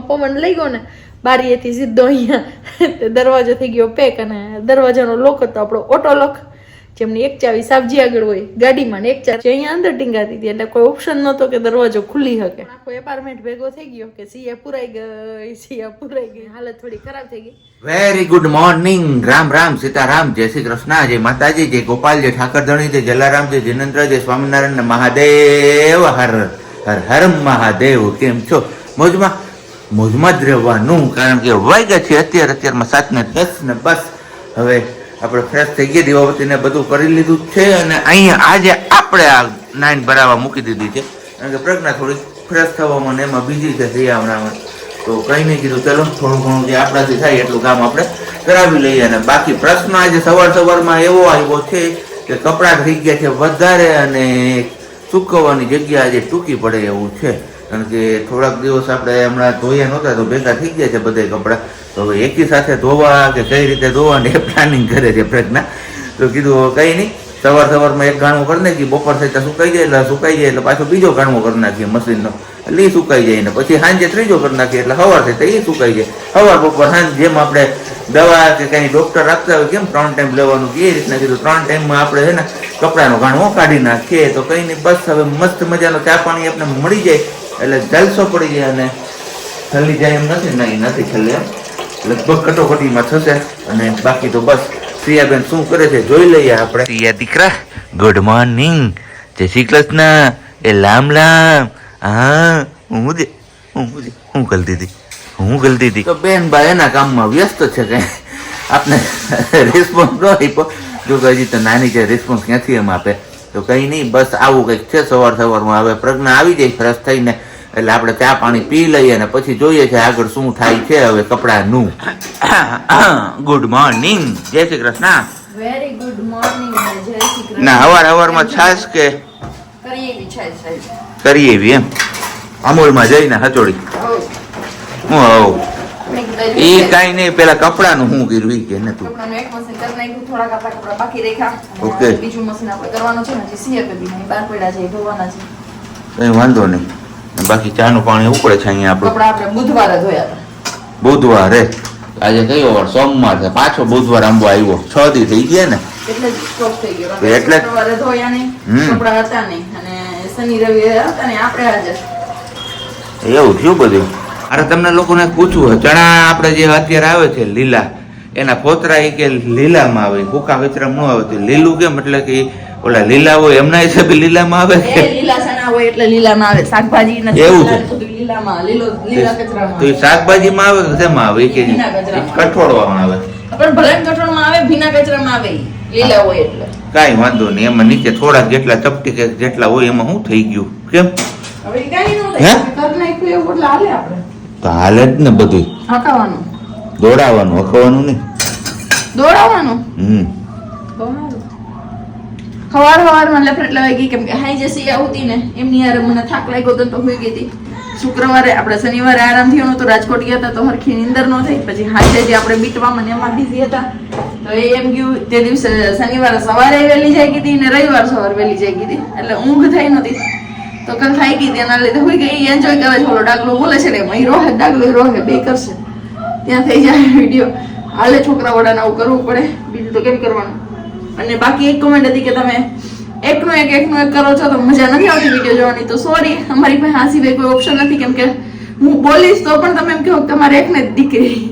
પવન લઈ ગયો ને બારીએથી સીધો અહીંયા દરવાજો થઈ ગયો પેક અને દરવાજાનો લોક હતો આપણો ઓટો લોક જેમની એક ચાવી સાબજી આગળ હોય ગાડીમાં ને એક ચાવી અહીંયા અંદર ટીંગાતી હતી એટલે કોઈ ઓપ્શન નહોતો કે દરવાજો ખુલી શકે આખો એપાર્ટમેન્ટ ભેગો થઈ ગયો કે સિયા પુરાઈ ગઈ હાલત થોડી ખરાબ થઈ ગઈ. Very good morning. Ram Ram Sitaram, જય શ્રી કૃષ્ણ, જય માતાજી, જય ગોપાલ, જય ઠાકરધણી, જય જલારામ, જય જિનેન્દ્ર, જય સ્વામિનારાયણ મહાદેવ, હર હર હર મહાદેવ. કેમ છો? મોજમાં જ રહેવાનું, કારણ કે વાગ્યા છે અત્યારમાં 7:10 ને બસ હવે આપણે ફ્રેશ થઈ ગયા, દીવાબત્તીને બધું કરી લીધું છે અને અહીંયા આજે આપણે આ 9 બરાબર મૂકી દીધી છે કારણ કે પ્રજ્ઞા થોડી ફ્રેશ થવામાં એમાં બીજી છે હમણાં. તો કંઈ નહીં, કીધું ચલો થોડું ઘણું જે આપણાથી થાય એટલું કામ આપણે કરાવી લઈએ. અને બાકી પ્રશ્ન આજે સવારમાં એવો આવ્યો છે કે કપડાં થઈ ગયા છે વધારે અને સૂકવવાની જગ્યા આજે ટૂંકી પડે એવું છે કારણ કે થોડાક દિવસ આપણે હમણાં ધોયા નહોતા તો ભેગા થઈ ગયા છે બધા કપડાં. તો હવે એકી સાથે ધોવા કે કઈ રીતે ધોવા ને એ પ્લાનિંગ કરે છે પ્રજ્ઞા. તો કીધું કંઈ નહીં, સવારમાં એક ગાણું કરી નાખીએ, બપોર થતા સુકાઈ જાય એટલે પાછો બીજો ગાણું કરી નાખીએ મશીનનો એટલે એ સુકાઈ જાય ને પછી સાંજે ત્રીજો કરી નાખીએ એટલે સવાર થતા એ સુકાઈ જાય. સવાર બપોર સાંજ જેમ આપણે દવા કે કંઈ ડૉક્ટર આપતા હોય કેમ 3 ટાઈમ લેવાનું એ રીતના કીધું 3 ટાઈમમાં આપણે છે ને કપડાનો ગાણો કાઢી નાખીએ. તો કંઈ નહીં, બસ હવે મસ્ત મજાનો ચા પાણી આપણે મળી જાય એટલે જલસો પડી જાય અને છેલ્લી જાય એમ નથી છેલ્લે એમ લગભગ કટોકટીમાં થશે. અને બાકી તો બસ સિયાબેન શું કરે છે જોઈ લઈએ આપણે. સિયા દીકરા, ગુડ મોર્નિંગ, જય શ્રી કૃષ્ણ, એ લામ લામ. હા હું ગલતી હતી તો બેન બા એના કામમાં વ્યસ્ત છે કઈ આપને રિસ્પોન્સ ન આપ્યો. જો કે હજી તો નાની છે, રિસ્પોન્સ ક્યાંથી એમ આપે. તો કંઈ નહીં, બસ આવું કંઈક છે સવારમાં. હવે પ્રજ્ઞા આવી જાય ફ્રેશ થઈને એટલે આપણે ચા પાણી પી લઈએ અને પછી જોઈએ છે આગળ શું થાય છે હવે કપડાનું. ગુડ મોર્નિંગ, જય Shri Krishna. Very good morning, જય શ્રી કૃષ્ણ. ના સવારમાં છાશ કે કરી એવી એમ અમૂલમાં જઈને હચોડી હું આવું એ કઈ નહીં. પેલા કપડાનું શું કર્યું કે નતું? ઓકે, કઈ વાંધો નહીં. બાકી ચાનું પાણી ઉકળે છે અહીંયા આપણે બુધવારે આજે કયો વાર? સોમવાર છે, પાછો બુધવાર આંબો આવ્યો. 6 દી થઈ ગયા ને એટલે એવું થયું બધું. અરે તમને લોકોને પૂછવું, ચણા આપણે જે અત્યારે આવે છે લીલા એના ફોતરા એ કે લીલામાં આવે, ભૂકા વિતરમ ન આવે તો લીલું કેમ? એટલે કે ઓલા લીલા હોય એમના હિસાબે લીલામાં આવે કે લીલા ચણા હોય એટલે લીલામાં આવે. શાકભાજી એવું છે લીલા કચરામાં તો એ શાકભાજીમાં આવે કે શેમાં આવે? કે કઠોળવામાં આવે? પણ ભલે કઠોળમાં આવે, ભીના કચરામાં આવે, લીલા હોય એટલે કાંઈ વાંધો નહીં. એમાં નીચે થોડાક જેટલા ચપટી કે જેટલા હોય એમાં શું થઈ ગયું કેમ? હવે કાઈ ન થાય, કર નાખ્યું એવું એટલે હાલે. આપણે તો હાલે જ ને બધું. હકાવાનું, દોડાવવાનું, હકવાનું નહીં, દોડાવવાનું. સવારમાં લફરટ લવાઈ ગઈ કેમ કે હાઈ જે સિયા આવતી ને એમની યાર મને થાક લાગ્યો તો હોઈ ગઈ હતી. શુક્રવારે આપણે શનિવારે આરામ થયો નતો, રાજકોટ ગયા હતા તો હરખી નીંદર ન થઈ. પછી હાજે જે આપણે બીટવામાં એમાં બીઝી હતા તો એમ ગયું તે દિવસે શનિવારે સવારે વહેલી જાય ગઈ ને રવિવાર સવારે વહેલી જાય ગઈ એટલે ઊંઘ થઈ નતી તો કઈ ખાઈ ગઈ. તેના લીધે હોઈ ગઈ. એન્જોય કરે છે, ઓલો ડાગલો બોલે છે ને મહી રોહે ડાગલો રોહે બે કરશે ત્યાં થઈ જાય વિડીયો. હાલે છોકરા વડાને આવું કરવું પડે, બીજું તો કેમ કરવાનું. અને બાકી એક કમેન્ટ હતી કે તમે એકનું એક કરો છો તો મજા નથી આવતી વિડીયો જોવાની. તો સોરી, અમારી પાસે આ સિવાય કોઈ ઓપ્શન નથી કેમ કે હું બોલીશ તો પણ તમે એમ કહો તમારે એકને જ દીકરી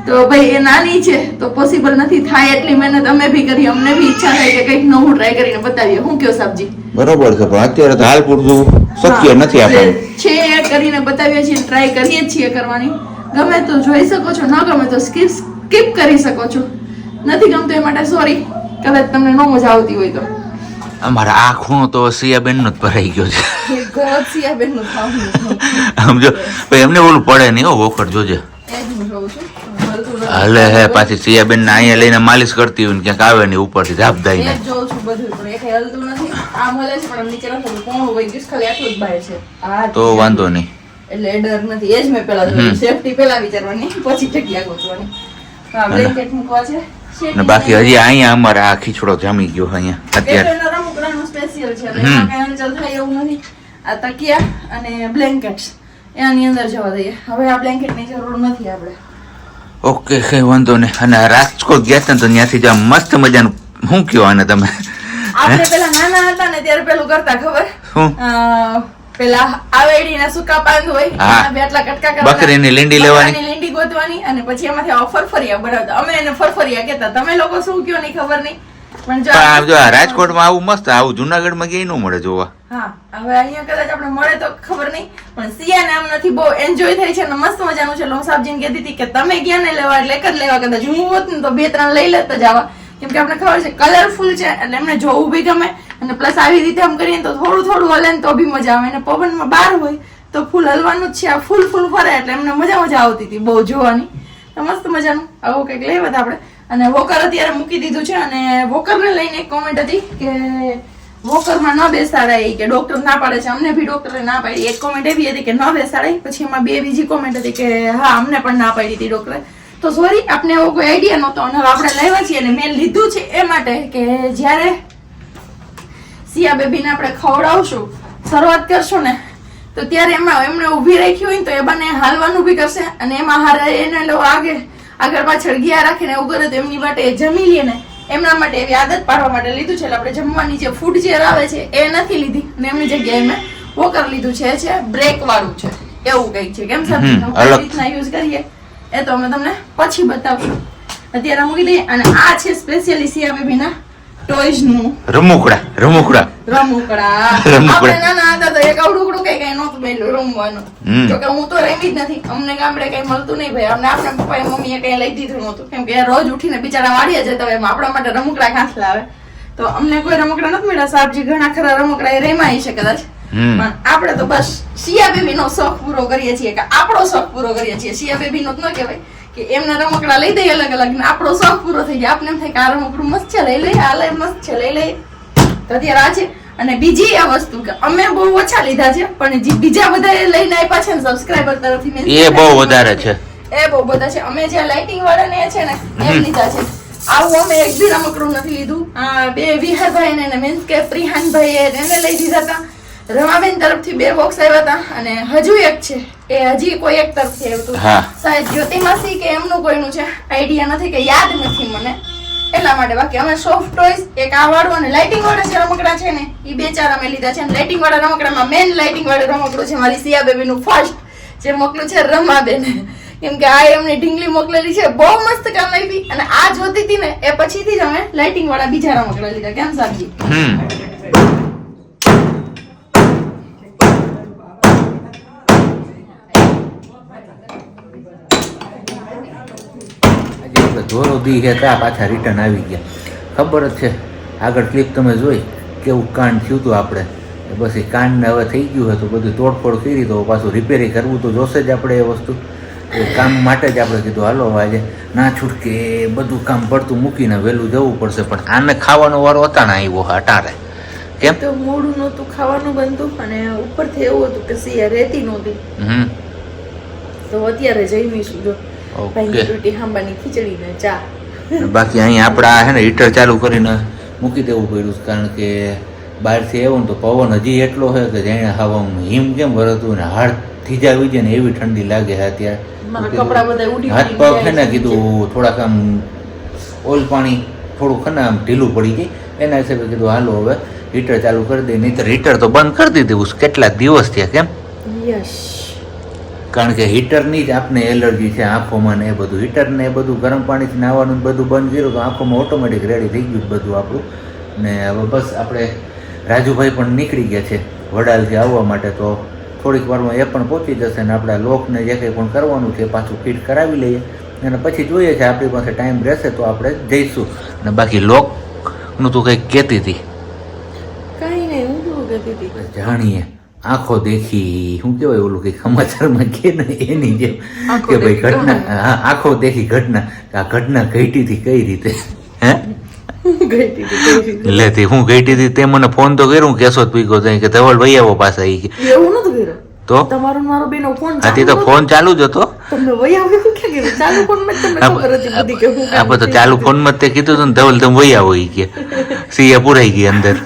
તો ભાઈ એ નાની છે તો પોસિબલ નથી થાય. એટલી મહેનત અમે બી કરી, અમને બી ઈચ્છા થાય કે કંઈક નવું ટ્રાય કરીને બતાવીએ. હું કયો સાબજી? બરોબર છે, પણ અત્યારે તો હાલ પૂરતું શક્ય નથી આપણે છે એ કરીને બતાવીએ છીએ, ટ્રાય કરીએ છીએ કરવાની. ગમે તો જોઈ શકો છો, ન ગમે તો સ્કીપ કરી શકો છો. નથી ગમતું એ માટે સોરી, કદાચ તમને ન મજા આવતી હોય તો. અમારા આ ખૂણો તો સિયાબેન નો જ ભરાઈ ગયો છે. સિયાબેન નું સમજો એમને ઓલું પડે નહીં. વોકર જોજે હલે હે પાછી સિયાબેન ને અહીંયા લઈને માલિશ કરતી હોય ને ક્યાંક આવે ને ઉપરથી ધાપ દાઈ ને જોઉં છું બધું પણ એ કઈ હલતું નથી. આ મળે છે પણ નીચે રાખો કોણ હોય ગયું ખાલી આટલું જ બહાર છે. તો વાંધો નહીં, એટલે ડર નથી. એ જ મેં પેલા જોયું, સેફટી પેલા વિચારવાની પછી જગ્યા ગોચવાની. હા, બ્લેન્કેટ મૂકવા છે. ને બાકી હજી અહીંયા અમારે આ ખીચડો જામી ગયો અહીંયા અત્યારે. રમકડાનું સ્પેશિયલ છે એટલે એમાં કઈ હલચલ થાય એવું નથી. આ તકિયા અને બ્લેન્કેટ્સ એની અંદર જવા દઈએ. હવે આ બ્લેન્કેટની જરૂર નથી આપણે. ઓકે, કઈ વાંધો નહીં. અને રાજકોટ ગયા હતા ને તો ત્યાંથી જ આમ મસ્ત મજાનું શું કયો આને તમે? આપણે પેલા નાના હતા ને ત્યારે પેલું કરતા ખબર? પેલા આવેડીના સૂકા પાન હોય એના બે આટલા કટકા કરવાના, બકરીની લીંડી લેવાની, બકરીની લીંડી ગોતવાની અને પછી એમાંથી આવા ફરફરિયા બનાવતા. અમે એને ફરફરિયા કહેતા. તમે લોકો શું કયો નહીં ખબર નહીં, પણ જો આ રાજકોટમાં આવું મસ્ત, આવું જુનાગઢમાં ક્યાંય ન મળે જોવા. હા, હવે અહીંયા કદાચ આપણે મળે તો ખબર નહીં, પણ સિયાને આમ નથી, બહુ એન્જોય થાય છે અને મસ્ત મજાનું છે. સાબજીને કહેતી હતી કે તમે ગયા ને લેવા એટલે એક જ લેવા, કદાચ હું હોત ને તો 2-3 લઈ લેતા જવા, કેમ કે આપણે ખબર છે કલરફુલ છે એટલે એમને જોવું બી ગમે અને પ્લસ આવી રીતે આમ કરીએ તો થોડું થોડું હલે ને તો બી મજા આવે. અને પવનમાં બહાર હોય તો ફૂલ હલવાનું જ છે, આ ફૂલ ફરે એટલે એમને મજા આવતી હતી બહુ જોવાની. તો મસ્ત મજાનું આવું કંઈક લેવા હતા આપણે. અને વોકર અત્યારે મૂકી દીધું છે અને વોકરને લઈને એક કોમેન્ટ હતી કે વોકરમાં ન બેસાડાય, કે ડોક્ટર ના પાડે છે. અમને બી ડોક્ટરે ના પાડી. એક કોમેન્ટ એવી હતી કે ન બેસાડાય, પછી એમાં 2 બીજી કોમેન્ટ હતી કે હા અમને પણ ના પાડી હતી ડોક્ટરે. તો સોરી, આપણે એવો કોઈ આઈડિયા નહોતો અને આપણે લેવા છીએ અને મેં લીધું છે એ માટે કે જ્યારે સિયા બેબીને આપણે ખવડાવશું, શરૂઆત કરશું ને તો ત્યારે એમાં એમને ઊભી રાખી હોય ને તો એ બંને હાલવાનું બી કરશે અને એમાં હારે એને આગળ પાછળ ગયા રાખીને એવું કરે તો એમની માટે જમી લે ને, એમના માટે એવી આદત પાડવા માટે લીધું છે. એટલે આપણે જમવાની જે ફૂડ ચેર આવે છે એ નથી લીધી અને એમની જગ્યાએ મેં વોકર લીધું છે. એ છે બ્રેક વાળું છે, એવું કંઈક છે. કેમ સર કઈ રીતના યુઝ કરીએ એ તો અમે તમને પછી બતાવશું. અત્યારે મૂકી દઈએ. અને આ છે સ્પેશિયલી સિયા બેબીના ટોયઝ નું રમકડા. આપણે નાના હતા તો એક અવડું કઈ નહોતું બેલું રમવાનું, તો કે હું તો રમી જ નથી. અમને ગામડે કઈ મળતું નહીં ભાઈ. અમને આપણા પપ્પાએ મમ્મીએ કઈ લઈ દીધું નહોતું, કેમ કે રોજ ઉઠીને બિચારા વાડીએ જતા હોય, એમાં આપણા માટે રમકડા ક્યાંથી લાવે. તો અમને કોઈ રમકડા નથી મળ્યા. સાહેબજી ઘણા ખરા રમકડા એ રેમાય છે કદાચ, પણ આપણે તો બસ સિયા બેબી નો શોખ પૂરો કરીએ છીએ, કે આપણો શોખ પૂરો કરીએ છીએ. સિયા બેબી નો જ ન કહેવાય કે એમના રમકડા લઈ દઈએ અલગ અલગ ને આપણો શોખ પૂરો થઈ જાય. આપણે એમ થાય કે આ રમકડું મસ્ત છે લઈ લઈએ, આ લઈ મસ્ત છે લઈ લઈએ. તો અત્યારે આ છે. અને બીજી આ વસ્તુ કે અમે બહુ ઓછા લીધા છે, પણ જે બીજા બધા લઈને આપ્યા છે ને સબસ્ક્રાઇબર તરફથી એ બહુ વધારે છે. એ બહુ બધા છે. અમે જે લાઇટિંગ વાળા ને છે ને એમ લીધા છે. આવું અમે એક બી રમકડું નથી લીધું. આ 2 વિહારભાઈ ને મીન્સ કે પ્રિહાનભાઈ એને લઈ દીધા હતા. રમાબેન તરફથી 2 બોક્સ આવ્યા હતા અને હજુ એક છે, એ હજી કોઈ એક તરફથી આવ્યું હતું. સાહેબ જ્યોતિમાસી કે એમનું કોઈનું છે, આઈડિયા નથી કે યાદ નથી મને, એટલા માટે. બાકી અમે સોફ્ટ ટોયસ એક આ વાળું અને લાઇટિંગ વાળા જે રમકડા છે ને એ 2-4 અમે લીધા છે. લાઇટિંગ વાળા રમકડામાં મેન લાઇટિંગ વાળું રમકડું છે મારી સિયા બેબી નું ફર્સ્ટ જે મોકલું છે રમાબેન, કેમ કે આ એમની ઢીંગલી મોકલેલી છે, બહુ મસ્ત કામ આવી. અને આ જોતી હતી ને એ પછીથી જ અમે લાઇટિંગ વાળા બીજા રમકડા લીધા. કેમ સાહેબજી? ધોરો દી હતા પાછા રિટર્ન આવી ગયા. ખબર જ છે આગળ ક્લિપ તમે જોઈ કેવું કાંડ થયું હતું આપણે. બસ એ કાંડને હવે થઈ ગયું હતું, બધું તોડફોડ કરી તો પાછું રિપેરિંગ કરવું તો જોશે જ આપણે. એ વસ્તુ એ કામ માટે જ આપણે કીધું હાલો આજે ના છૂટકે બધું કામ પડતું મૂકીને વહેલું જવું પડશે. પણ આને ખાવાનો વારો હતા ને આવ્યો અટારે. કેમ તો મોડું નહોતું, ખાવાનું બનતું અને ઉપરથી એવું હતું કે સિયા રહેતી નહોતી. તો અત્યારે જઈમીશું જો ખીચડી ને ચા. બાકી અહીંયા આપડા હે ને હીટર ચાલુ કરીને મૂકી દેવું પડ્યું, કારણ કે બહારથી આવ્યો ને તો પવન હજી એટલો છે કે જાણે હવામાં હિમ કેમ ભરતું ને હાડ થીજાવી જાય ને એવી ઠંડી લાગે છે અત્યારે. હાથ પગ છે ને કીધું થોડાક આમ ઓઇલ પાણી થોડુંક ને આમ ઢીલું પડી જાય, એના હિસાબે કીધું હાલો હવે હીટર ચાલુ કરી દે. નહીં તો હીટર તો બંધ કરી દીધું કેટલા દિવસ થયા. કેમ? કારણ કે હીટરની જ આપને એલર્જી છે આંખોમાં ને એ બધું. હીટરને એ બધું ગરમ પાણીથી નાહવાનું બધું બંધ કર્યું તો આંખોમાં ઓટોમેટિક રેડી થઈ ગયું બધું આપણું. ને હવે બસ આપણે રાજુભાઈ પણ નીકળી ગયા છે વડાલથી આવવા માટે, તો થોડીક વારમાં એ પણ પહોંચી જશે ને આપણા લોકને જે કંઈ પણ કરવાનું છે પાછું ફિટ કરાવી લઈએ અને પછી જોઈએ છે આપણી પાસે ટાઈમ રહેશે તો આપણે જઈશું. અને બાકી લોકનું તું કંઈક કહેતી હતી. કંઈ નહીં, હું શું કહેતી હતી જાણીએ. આંખો દેખી શું કેવાય ઓલું કઈ સમાચારમાં કે ને એની જેમ કે ભાઈ ઘટના, આંખો દેખી ઘટના. આ ઘટના ઘટી હતી કઈ રીતે? હે લેતી હું ઘટી હતી તે મને ફોન તો કર્યો, કેશોદ પીકો કે ધવલ ભાઈ આવો પાછા. એવું નતું કર્યું તો તમારો મારો બેનો ફોન ચાલુ તો ફોન ચાલુ જ હતો. તમને વઈ આવ્યો કે કીધું ચાલુ ફોન માં તમને ખબર હતી બધી કે હું આપણે તો ચાલુ ફોન માં તે કીધું તો ધવલ તમે વઈ આવો ઈ કે સીએ પુરાઈ ગઈ અંદર.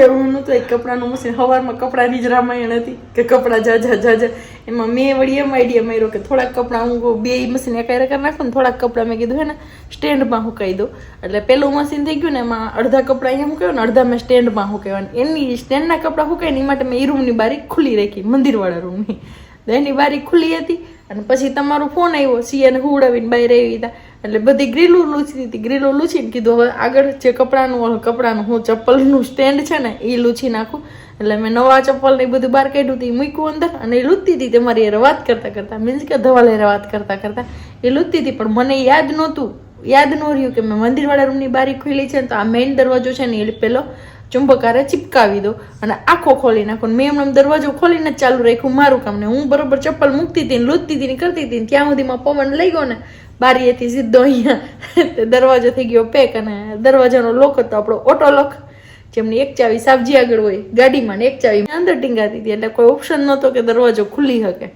એવું નહોતું. એક કપડાનું મશીન, સવારમાં કપડાની જ રામાયણ હતી કે કપડાં જા એમાં મેં વળી એમ આઈડિયા માર્યો કે થોડાક કપડાં હું બે મશીન એકાયરે કરી નાખું ને થોડાક કપડાં મેં કીધું હે ને સ્ટેન્ડમાં હુકાઈ દઉં. એટલે પેલું મશીન થઈ ગયું ને એમાં અડધા કપડાં અહીંયા મૂક્યો ને અડધા મેં સ્ટેન્ડમાં હુકાવ્યા. એની સ્ટેન્ડના કપડાં હુકાય ને એ માટે મેં એ રૂમની બારી ખુલ્લી રાખી, મંદિરવાળા રૂમની. એની બારી ખુલ્લી હતી અને પછી તમારો ફોન આવ્યો, સિયાને હુવડાવીને બહાર આવી હતા એટલે બધી ગ્રીલો લૂછી હતી. ગ્રીલો લૂછીને કીધું હવે આગળ જે કપડાનું હું ચપ્પલનું સ્ટેન્ડ છે ને એ લૂછી નાખું. એટલે મેં નવા ચપ્પલ ને એ બધું બહાર કાઢ્યું હતું, એ મૂક્યું અંદર અને એ લૂંટતી હતી તમારી યાર વાત કરતા મીન્સ કે ધવલ યાર વાત કરતા એ લૂંટતી હતી. પણ મને યાદ ન રહ્યું કે મેં મંદિરવાળા રૂમની બારી ખોલી છે ને તો આ મેઇન દરવાજો છે ને એ પેલો ચુંબકારે ચિપકાવી દો અને આખો ખોલી નાખો. મેં એમ દરવાજો ખોલીને જ ચાલુ રાખ્યું મારું કામ ને હું બરોબર ચપ્પલ મૂકતી હતી ને લૂંટતી હતી ને કરતી હતી ત્યાં સુધીમાં પવન લઈ ગયો ને બારીએથી સીધો અહીંયા દરવાજો થઈ ગયો પેક અને દરવાજાનો લોક હતો આપણો ઓટો લોક, જેમની એક ચાવી સાબજી આગળ હોય ગાડીમાં ને એક ચાવી અંદર ટીંગાતી હતી એટલે કોઈ ઓપ્શન નહોતો કે દરવાજો ખુલી શકે.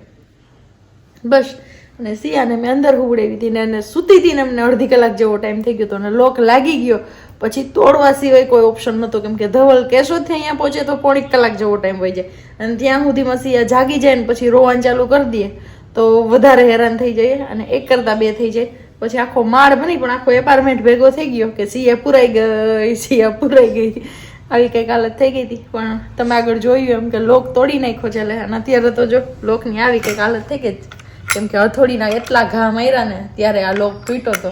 બસ અને સિયાને મેં અંદર હુવડાવી હતી ને એને સૂતી હતી ને એમને અડધી કલાક જેવો ટાઈમ થઈ ગયો હતો અને લોક લાગી ગયો. પછી તોડવા સિવાય કોઈ ઓપ્શન નહોતો કેમ કે ધવલ કેશોદથી અહીંયા પહોંચે તો પોણી કલાક જેવો ટાઈમ હોય જાય અને ત્યાં સુધીમાં સિયા જાગી જાય ને પછી રોવાનું ચાલુ કરી દે તો વધારે હેરાન થઈ જાય અને એક કરતાં બે થઈ જાય. પછી આખો માળ બની પણ આખો એપાર્ટમેન્ટ ભેગો થઈ ગયો કે સિયા પુરાઈ ગઈ આવી કંઈક હાલત થઈ ગઈ હતી. પણ તમે આગળ જોયું એમ કે લોક તોડી નાખ્યો છે અને અત્યારે તો જો લોકની આવી કંઈક હાલત થઈ ગઈ કેમ કે હથોડીના એટલા ઘા માર્યા ને ત્યારે આ લોક તૂટ્યો હતો.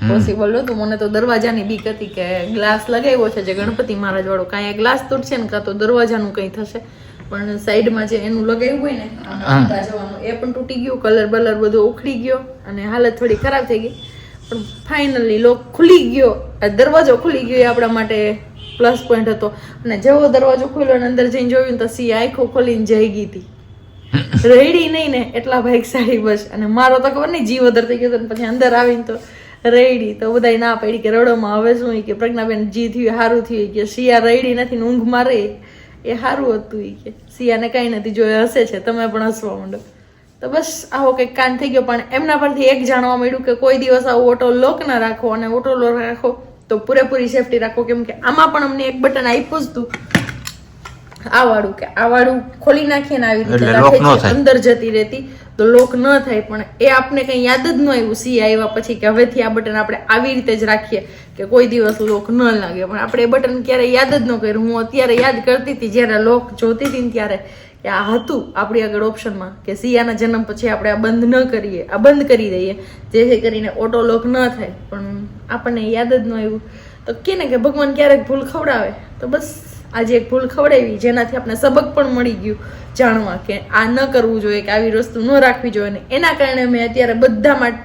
પોસિબલ નહોતું. મને તો દરવાજાની બીક હતી કે ગ્લાસ લગાવ્યો છે જે ગણપતિ મહારાજ વાળો, કાંઈ ગ્લાસ તૂટશે ને કાં તો દરવાજાનું કંઈ થશે. પણ સાઈડમાં જે એનું લગાવ્યું હોય ને જવાનું એ પણ તૂટી ગયું, કલર બલર બધો ઉખડી ગયો અને હાલત થોડી ખરાબ થઈ ગઈ. પણ ફાઇનલી લોક ખુલી ગયો, દરવાજો ખુલી ગયો એ આપણા માટે પ્લસ પોઈન્ટ હતો. અને જેવો દરવાજો ખુલ્યો અને અંદર જઈને જોયું તો સી આંખો ખોલીને જઈ ગઈ હતી, રેડી નહીં ને એટલા ભાગશાળી. બસ અને મારો તો ખબર નહીં જીવ અદર થઈ ગયો હતો. પછી અંદર આવીને તો રેડી તો બધા ના પડી કે રડોમાં હવે શું કે પ્રજ્ઞાબેન જી થયું સારું થયું કે સિયા રેડી નથી ને ઊંઘ મારે એ સારું હતું કે સિયાને કાંઈ નથી જોયું હસે છે તમે પણ હસવા માંડો. તો બસ આવો કંઈક કાન થઈ ગયો. પણ એમના પરથી એક જાણવા મળ્યું કે કોઈ દિવસ આવો ઓટો લોક ના રાખો અને ઓટો લોક રાખો તો પૂરેપૂરી સેફટી રાખો. કેમ કે આમાં પણ અમને એક બટન આપ્યું જ હતું આ વાળું ખોલી નાખીએ ને આવી રીતે અંદર જતી રહેતી તો લોક ન થાય. પણ એ આપણે કઈ યાદ જ ન આવ્યું સી આવ્યા પછી કે હવેથી આ બટન આપણે આવી રીતે જ રાખીએ કે કોઈ દિવસ લોક ન લાગે. પણ આપણે એ બટન ક્યારે યાદ જ ન કર્યું. હું અત્યારે યાદ કરતી હતી જયારે લોક જોતી હતી ને ત્યારે કે આ હતું આપણી આગળ ઓપ્શનમાં કે સિયાના જન્મ પછી આપણે આ બંધ ન કરીએ, આ બંધ કરી દઈએ જેથી કરીને ઓટો લોક ન થાય. પણ આપણને યાદ જ ન આવ્યું. તો કે ને કે ભગવાન ક્યારેક ભૂલ ખવડાવે તો બસ આજે એક ભૂલ ખવડાવી જેનાથી આપણે સબક પણ મળી ગયું જાણવા કે આ ન કરવું જોઈએ કે આવી વસ્તુ ન રાખવી જોઈએ. ને એના કારણે મેં અત્યારે બધામાં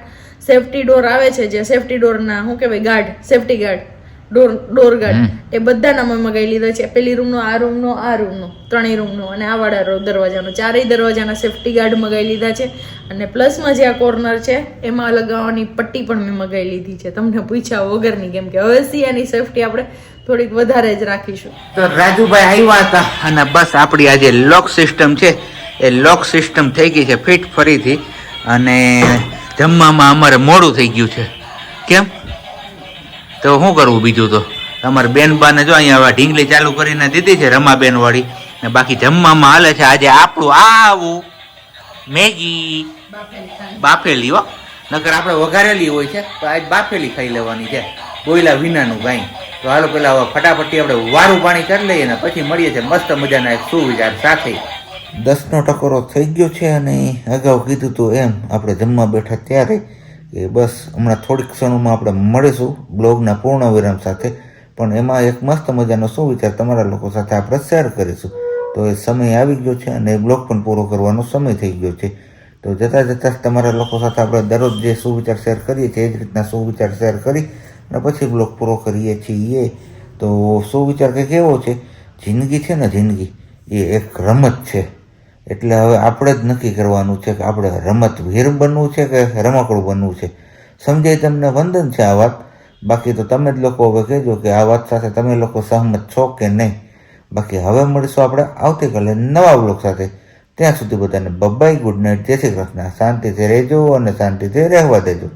સેફટી ડોર આવે છે જે સેફટી ડોરના શું કહેવાય guard, safety guard, door guard એ બધાના મેં મગાવી લીધા છે. પેલી રૂમનો, આ રૂમનો, ત્રણેય રૂમનો અને આ વાળા દરવાજાનો, ચારેય દરવાજાના સેફટી ગાર્ડ મગાવી લીધા છે. અને પ્લસમાં જે આ કોર્નર છે એમાં લગાવવાની પટ્ટી પણ મેં મગાવી લીધી છે તમને પૂછ્યા વગરની. કેમ કે હવે સિયાની સેફટી આપણે થોડીક વધારે જ રાખીશું. તો રાજુભાઈ આવ્યા હતા અને બસ આપણી આ જે લોક સિસ્ટમ છે એ લોક સિસ્ટમ થઈ ગઈ છે ફિટ ફરીથી. અને જમવામાં અમારે મોડું થઈ ગયું છે. કેમ તો શું કરવું બીજું તો તમારે બેનબાને જો અહીંયા ઢીંગલી ચાલુ કરીને દીધી છે રમાબેન વાળી ને બાકી જમવામાં હાલે છે આજે આપણું આવું મેગી બાફેલી હો. નકર આપણે વઘારેલી હોય છે તો આજ બાફેલી ખાઈ લેવાની છે કોયલા વિનાનું ગાય. તો હાલો પેલા હવે ફટાફટી આપણે વારું પાણી કરી લઈએ ને પછી મળીએ છીએ મસ્ત મજાના એક સુવિચાર સાથે. 10નો ટકોરો થઈ ગયો છે અને અગાઉ કીધું હતું એમ આપણે જમવા બેઠા ત્યારે કે બસ હમણાં થોડીક ક્ષણોમાં આપણે મળીશું બ્લોગના પૂર્ણ વિરામ સાથે. પણ એમાં એક મસ્ત મજાનો સુવિચાર તમારા લોકો સાથે આપણે શેર કરીશું. તો એ સમય આવી ગયો છે અને એ બ્લોગ પણ પૂરો કરવાનો સમય થઈ ગયો છે. તો જતાં તમારા લોકો સાથે આપણે દરરોજ જે સુવિચાર શેર કરીએ છીએ એ જ રીતના સુવિચાર શેર કરી અને પછી બ્લોગ પૂરો કરીએ છીએ. તો સુવિચાર કંઈક એવો છે, જિંદગી છે ને જિંદગી એ એક રમત છે. એટલે હવે આપણે જ નક્કી કરવાનું છે કે આપણે રમતવીર બનવું છે કે રમકડું બનવું છે. સમજાય તમને? વંદન છે આ વાત. બાકી તો તમે જ લોકો હવે કહેજો કે આ વાત સાથે તમે લોકો સહમત છો કે નહીં. બાકી હવે મળીશું આપણે આવતીકાલે નવા બ્લોગ સાથે. ત્યાં સુધી બધાને બબાઈ, ગુડ નાઇટ, જય શ્રી કૃષ્ણ. શાંતિથી રહેજો અને શાંતિથી રહેવા દેજો.